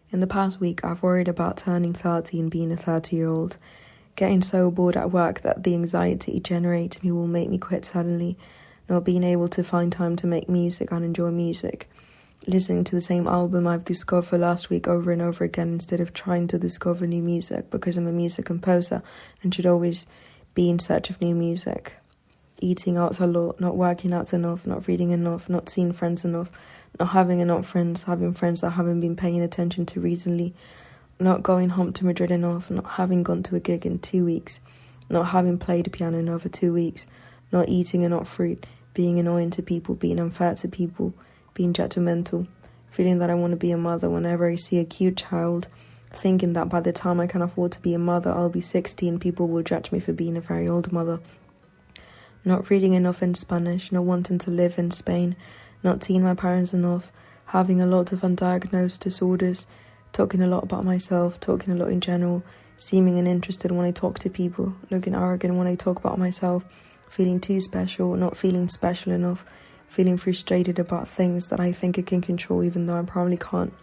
In the past week, I've worried about turning 30 and being a 30-year-old, getting so bored at work that the anxiety it generates me will make me quit suddenly, not being able to find time to make music and enjoy music, listening to the same album I've discovered last week over and over again instead of trying to discover new music because I'm a music composer and should always be in search of new music. Eating out a lot, not working out enough, not reading enough, not seeing friends enough, not having enough friends, having friends that I haven't been paying attention to recently, not going home to Madrid enough, not having gone to a gig in 2 weeks, not having played the piano in over 2 weeks, not eating enough fruit, being annoying to people, being unfair to people, being judgmental, feeling that I want to be a mother whenever I see a cute child, thinking that by the time I can afford to be a mother, I'll be 60 and people will judge me for being a very old mother. Not reading enough in Spanish, not wanting to live in Spain, not seeing my parents enough, having a lot of undiagnosed disorders, talking a lot about myself, talking a lot in general, seeming uninterested when I talk to people, looking arrogant when I talk about myself, feeling too special, not feeling special enough, feeling frustrated about things that I think I can control even though I probably can't,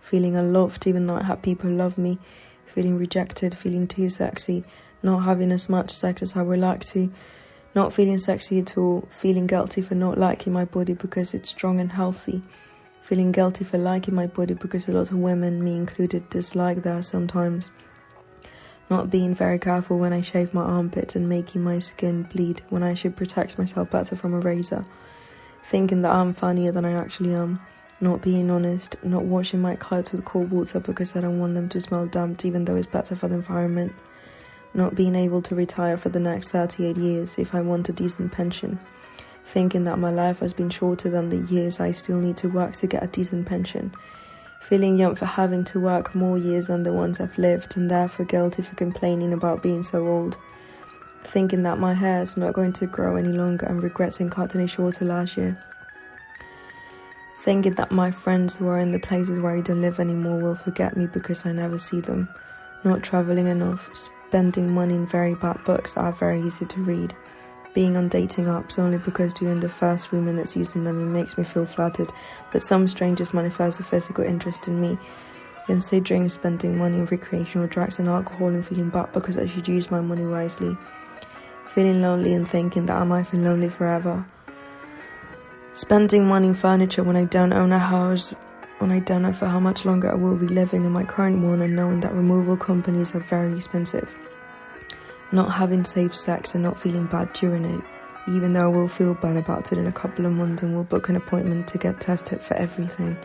feeling unloved even though I have people love me, feeling rejected, feeling too sexy, not having as much sex as I would like to, not feeling sexy at all, feeling guilty for not liking my body because it's strong and healthy, feeling guilty for liking my body because a lot of women, me included, dislike that sometimes, not being very careful when I shave my armpits and making my skin bleed when I should protect myself better from a razor, thinking that I'm funnier than I actually am, not being honest, not washing my clothes with cold water because I don't want them to smell damp even though it's better for the environment, not being able to retire for the next 38 years if I want a decent pension, thinking that my life has been shorter than the years I still need to work to get a decent pension, feeling young for having to work more years than the ones I've lived and therefore guilty for complaining about being so old, thinking that my hair is not going to grow any longer and regretting cutting it shorter last year, thinking that my friends who are in the places where I don't live anymore will forget me because I never see them, not travelling enough, spending money in very bad books that are very easy to read, being on dating apps only because during the first few minutes using them it makes me feel flattered that some strangers manifest a physical interest in me, considering spending money on recreational drugs and alcohol and feeling bad because I should use my money wisely, feeling lonely and thinking that I might feel lonely forever, spending money on furniture when I don't own a house, when I don't know for how much longer I will be living in my current one and knowing that removal companies are very expensive, not having safe sex and not feeling bad during it, even though I will feel bad about it in a couple of months and will book an appointment to get tested for everything,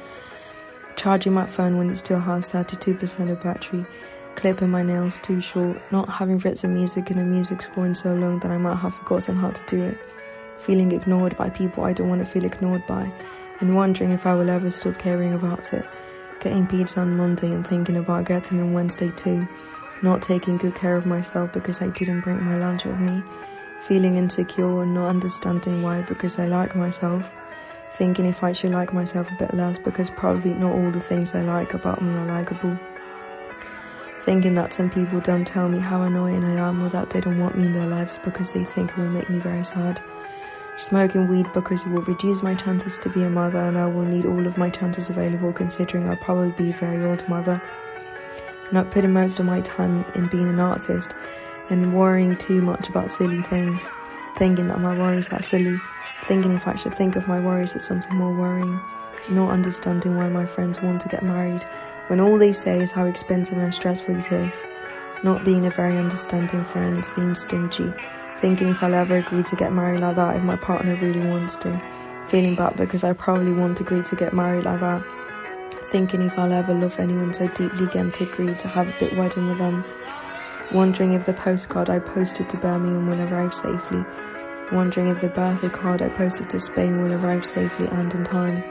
charging my phone when it still has 32% of battery, clipping my nails too short, not having written music in a music score in so long that I might have forgotten how to do it, feeling ignored by people I don't want to feel ignored by, and wondering if I will ever stop caring about it, getting pizza on Monday and thinking about getting on Wednesday too, not taking good care of myself because I didn't bring my lunch with me, feeling insecure and not understanding why because I like myself, thinking if I should like myself a bit less because probably not all the things I like about me are likable, thinking that some people don't tell me how annoying I am or that they don't want me in their lives because they think it will make me very sad, smoking weed because it will reduce my chances to be a mother and I will need all of my chances available considering I'll probably be a very old mother, not putting most of my time in being an artist and worrying too much about silly things, thinking that my worries are silly, thinking if I should think of my worries as something more worrying, not understanding why my friends want to get married when all they say is how expensive and stressful it is, not being a very understanding friend, being stingy, thinking if I'll ever agree to get married like that if my partner really wants to, feeling bad because I probably won't agree to get married like that, thinking if I'll ever love anyone so deeply again to agree to have a big wedding with them, wondering if the postcard I posted to Birmingham will arrive safely, wondering if the birthday card I posted to Spain will arrive safely and in time,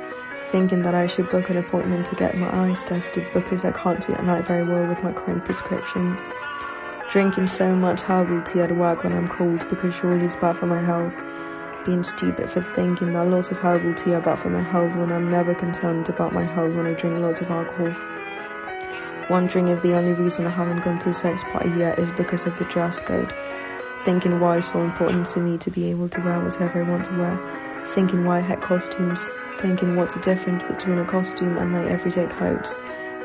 thinking that I should book an appointment to get my eyes tested because I can't see at night very well with my current prescription, drinking so much herbal tea at work when I'm cold because surely it's bad for my health, being stupid for thinking that lots of herbal tea are bad for my health when I'm never concerned about my health when I drink lots of alcohol, wondering if the only reason I haven't gone to a sex party yet is because of the dress code, thinking why it's so important to me to be able to wear whatever I want to wear, thinking why I hate costumes, thinking what's the difference between a costume and my everyday clothes,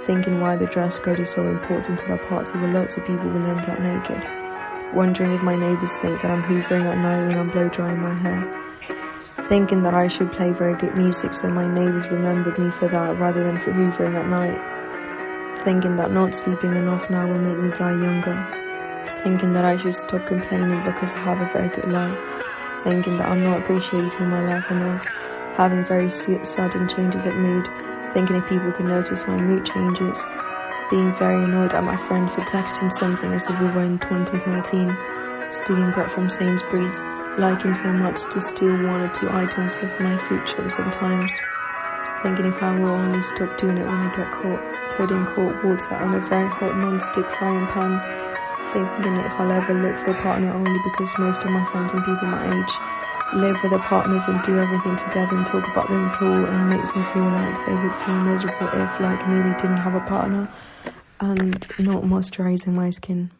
thinking why the dress code is so important at a party where lots of people will end up naked, wondering if my neighbours think that I'm hoovering at night when I'm blow drying my hair, thinking that I should play very good music so my neighbours remembered me for that rather than for hoovering at night, thinking that not sleeping enough now will make me die younger, thinking that I should stop complaining because I have a very good life, thinking that I'm not appreciating my life enough, having very sudden changes of mood, thinking if people can notice my mood changes, being very annoyed at my friend for texting something as if we were in 2013, stealing bread from Sainsbury's, liking so much to steal 1 or 2 items of my food shop sometimes, thinking if I will only stop doing it when I get caught, putting cold water on a very hot non-stick frying pan, thinking if I'll ever look for a partner only because most of my friends and people my age live with their partners and do everything together and talk about them at all, and it makes me feel like they would feel miserable if, like me, they didn't have a partner and not moisturising my skin.